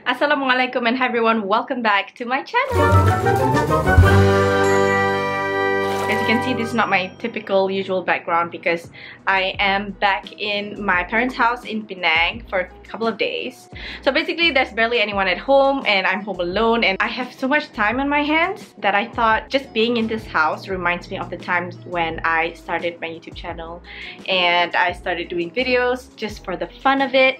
Assalamualaikum and hi everyone, welcome back to my channel. As you can see, this is not my typical usual background because I am back in my parents' house in Penang for a couple of days. So basically there's barely anyone at home and I'm home alone, and I have so much time on my hands that I thought just being in this house reminds me of the times when I started my YouTube channel and I started doing videos just for the fun of it.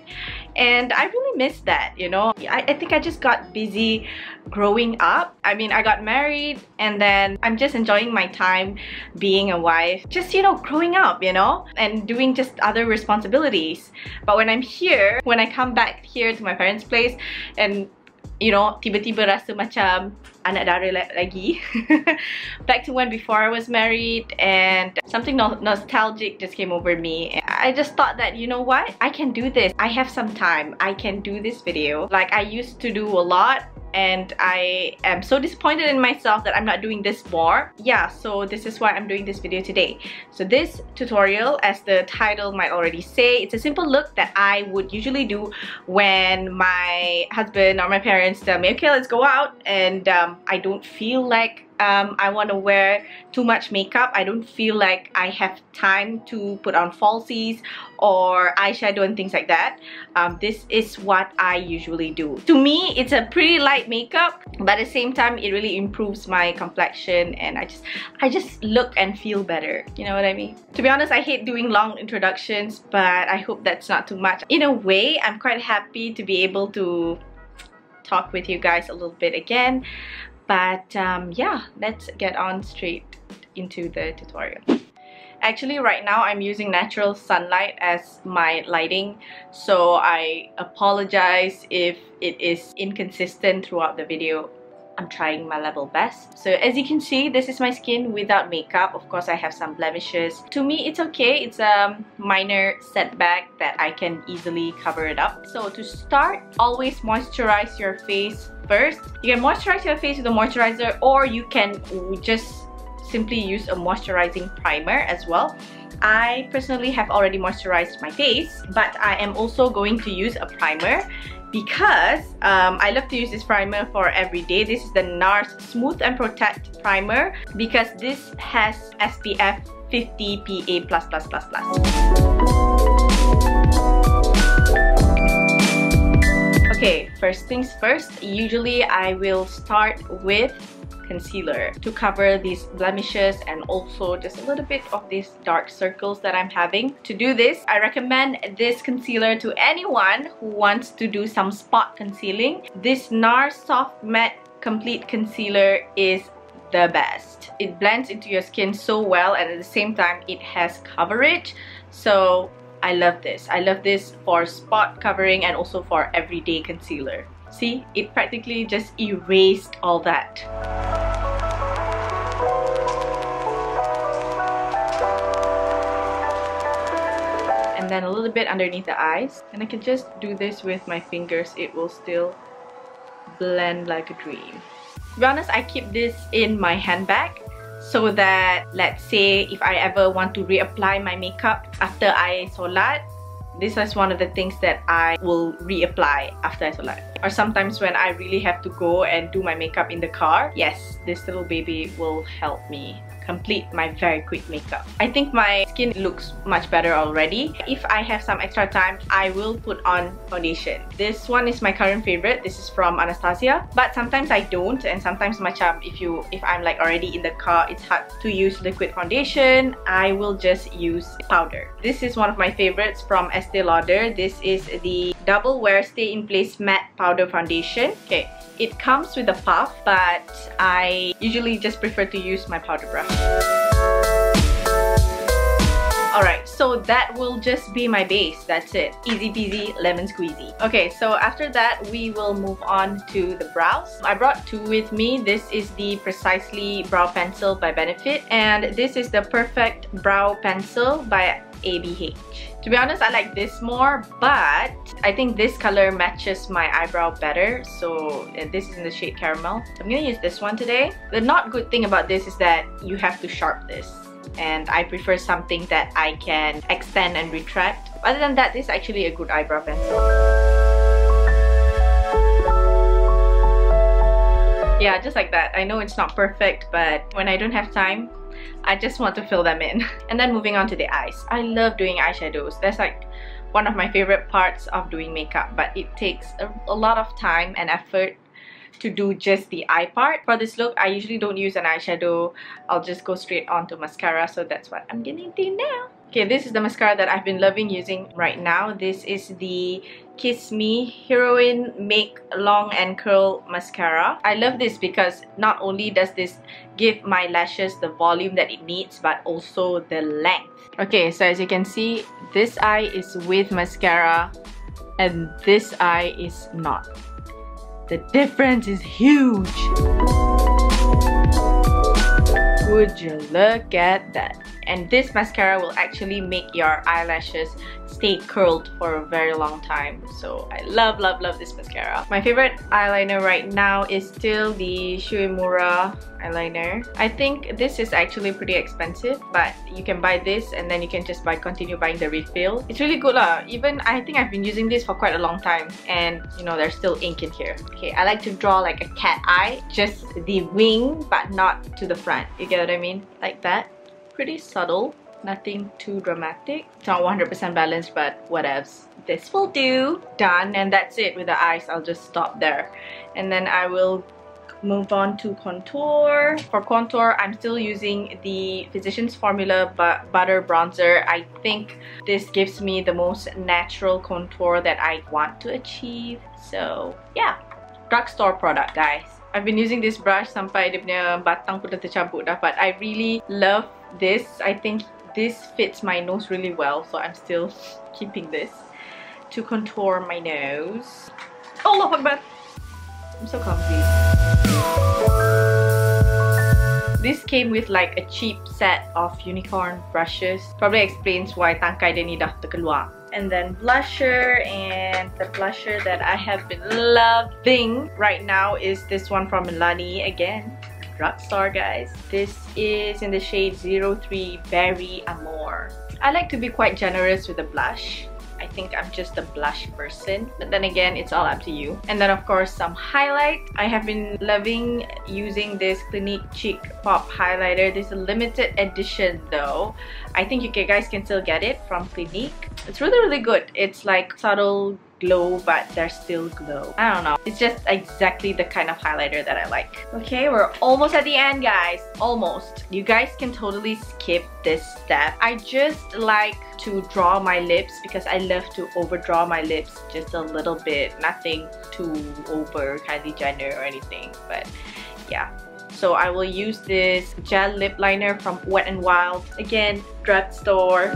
And I really miss that, you know. I think I just got busy growing up. I mean, I got married and then I'm just enjoying my time being a wife. Just, you know, growing up, you know, and doing just other responsibilities. But when I'm here, when I come back here to my parents' place and you know, tiba-tiba rasa macam anak dara lagi. Back to when before I was married, and something nostalgic just came over me. I just thought that, you know what, I can do this. I have some time. I can do this video. Like I used to do a lot, and I am so disappointed in myself that I'm not doing this more. Yeah, so this is why I'm doing this video today. So this tutorial, as the title might already say, it's a simple look that I would usually do when my husband or my parents tell me, okay, let's go out, and I don't feel like I want to wear too much makeup. I don't feel like I have time to put on falsies or eyeshadow and things like that. This is what I usually do. To me, it's a pretty light makeup, but at the same time, it really improves my complexion and I just look and feel better. You know what I mean? To be honest, I hate doing long introductions, but I hope that's not too much. In a way, I'm quite happy to be able to talk with you guys a little bit again. But yeah, let's get on straight into the tutorial. Actually, right now I'm using natural sunlight as my lighting, so I apologize if it is inconsistent throughout the video. I'm trying my level best. So as you can see, this is my skin without makeup. Of course, I have some blemishes. To me, it's okay. It's a minor setback that I can easily cover it up. So to start, always moisturize your face first. You can moisturize your face with a moisturizer, or you can just simply use a moisturizing primer as well. I personally have already moisturized my face, but I am also going to use a primer because I love to use this primer for every day. This is the NARS Smooth and Protect Primer because this has SPF 50 PA++++. Okay, first things first, usually I will start with concealer to cover these blemishes and also just a little bit of these dark circles that I'm having. To do this, I recommend this concealer to anyone who wants to do some spot concealing. This NARS Soft Matte Complete Concealer is the best. It blends into your skin so well, and at the same time it has coverage. So I love this. I love this for spot covering and also for everyday concealer. See, it practically just erased all that. And then a little bit underneath the eyes. And I can just do this with my fingers. It will still blend like a dream. To be honest, I keep this in my handbag so that, let's say, if I ever want to reapply my makeup after I solat, this is one of the things that I will reapply after I solat. Or sometimes when I really have to go and do my makeup in the car, yes, this little baby will help me complete my very quick makeup. I think my skin looks much better already. If I have some extra time, I will put on foundation. This one is my current favorite. This is from Anastasia, but sometimes I don't, and sometimes macam if I'm like already in the car, it's hard to use liquid foundation, I will just use powder. This is one of my favorites from Estee Lauder. This is the Double Wear Stay in Place Matte Powder Foundation. Okay, it comes with a puff, but I usually just prefer to use my powder brush. Alright, so that will just be my base. That's it. Easy peasy, lemon squeezy. Okay, so after that, we will move on to the brows. I brought two with me. This is the Precisely Brow Pencil by Benefit, and this is the Perfect Brow Pencil by ABH. To be honest, I like this more, but I think this color matches my eyebrow better. So this is in the shade Caramel. So I'm gonna use this one today. The not good thing about this is that you have to sharp this, and I prefer something that I can extend and retract. Other than that, this is actually a good eyebrow pencil. Yeah, just like that. I know it's not perfect, but when I don't have time, I just want to fill them in. And then moving on to the eyes. I love doing eyeshadows. That's like one of my favorite parts of doing makeup, but it takes a lot of time and effort to do just the eye part. For this look, I usually don't use an eyeshadow. I'll just go straight on to mascara, so that's what I'm gonna do now. Okay, this is the mascara that I've been loving using right now. This is the Kiss Me Heroine Make Long and Curl Mascara. I love this because not only does this give my lashes the volume that it needs, but also the length. Okay, so as you can see, this eye is with mascara and this eye is not. The difference is huge. Would you look at that? And this mascara will actually make your eyelashes stay curled for a very long time. So I love this mascara. My favorite eyeliner right now is still the Shu Uemura Eyeliner. I think this is actually pretty expensive, but you can buy this and then you can just continue buying the refill. It's really good lah. Even I think I've been using this for quite a long time, and you know, there's still ink in here. Okay, I like to draw like a cat eye, just the wing but not to the front. You get what I mean? Like that. Pretty subtle, nothing too dramatic. It's not 100% balanced, but whatevs. This will do. Done, and that's it with the eyes. I'll just stop there. And then I will move on to contour. For contour, I'm still using the Physicians Formula Butter Bronzer. I think this gives me the most natural contour that I want to achieve. So yeah, drugstore product, guys. I've been using this brush sampai dia punya batang pun dah tercabut dah, but I really love this. I think this fits my nose really well, so I'm still keeping this to contour my nose. Allah Akbar! I'm so comfy. This came with like a cheap set of unicorn brushes. Probably explains why tangkai dia ni dah terkeluar. And then blusher, and the blusher that I have been loving right now is this one from Milani. Again, drugstore, guys. This is in the shade 03 Berry Amore. I like to be quite generous with the blush. I think I'm just a blush person, but then again, it's all up to you. And then of course, some highlight. I have been loving using this Clinique Cheek Pop highlighter. This is a limited edition though. I think you guys can still get it from Clinique. It's really good. It's like subtle glow, but there's still glow. I don't know. It's just exactly the kind of highlighter that I like. Okay, we're almost at the end, guys. Almost. You guys can totally skip this step. I just like to draw my lips because I love to overdraw my lips just a little bit. Nothing too over Kylie Jenner or anything, but yeah. So I will use this gel lip liner from Wet n Wild. Again, drugstore.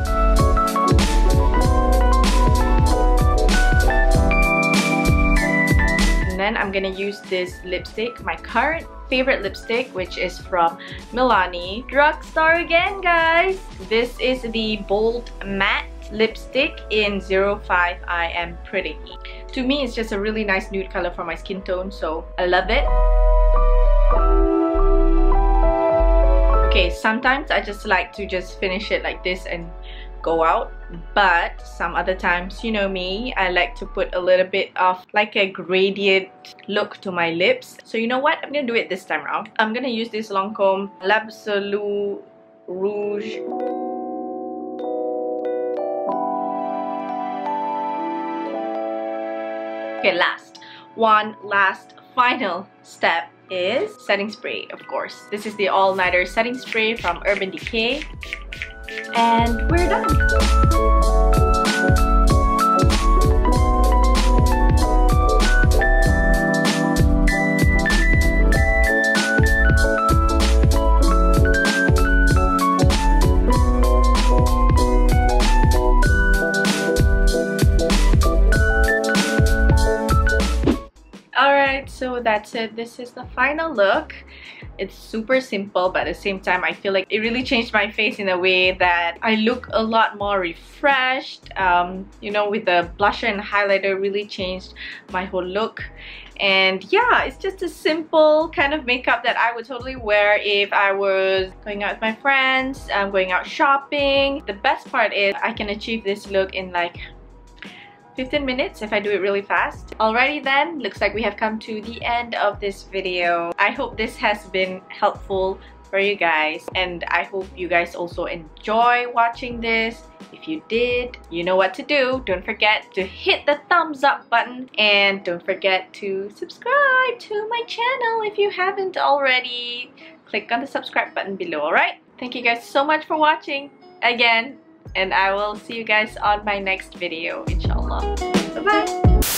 And then I'm gonna use this lipstick, my current favorite lipstick, which is from Milani. Drugstore again, guys! This is the Bold Matte lipstick in 05 I Am Pretty. To me, it's just a really nice nude color for my skin tone, so I love it. Okay, sometimes I just like to just finish it like this and go out, but some other times, you know me, I like to put a little bit of like a gradient look to my lips. So you know what? I'm gonna do it this time around. I'm gonna use this Lancome L'Absolu Rouge. Okay, last final step is setting spray, of course. This is the all-nighter setting spray from Urban Decay. And we're done! Alright, so that's it. This is the final look. It's super simple, but at the same time, I feel like it really changed my face in a way that I look a lot more refreshed. You know, with the blusher and highlighter, really changed my whole look. And yeah, it's just a simple kind of makeup that I would totally wear if I was going out with my friends, going out shopping. The best part is I can achieve this look in like 15 minutes if I do it really fast. Alrighty then, looks like we have come to the end of this video. I hope this has been helpful for you guys, and I hope you guys also enjoy watching this. If you did, you know what to do. Don't forget to hit the thumbs up button, and don't forget to subscribe to my channel if you haven't already. Click on the subscribe button below, alright? Thank you guys so much for watching again, and I will see you guys on my next video, inshallah. Bye-bye!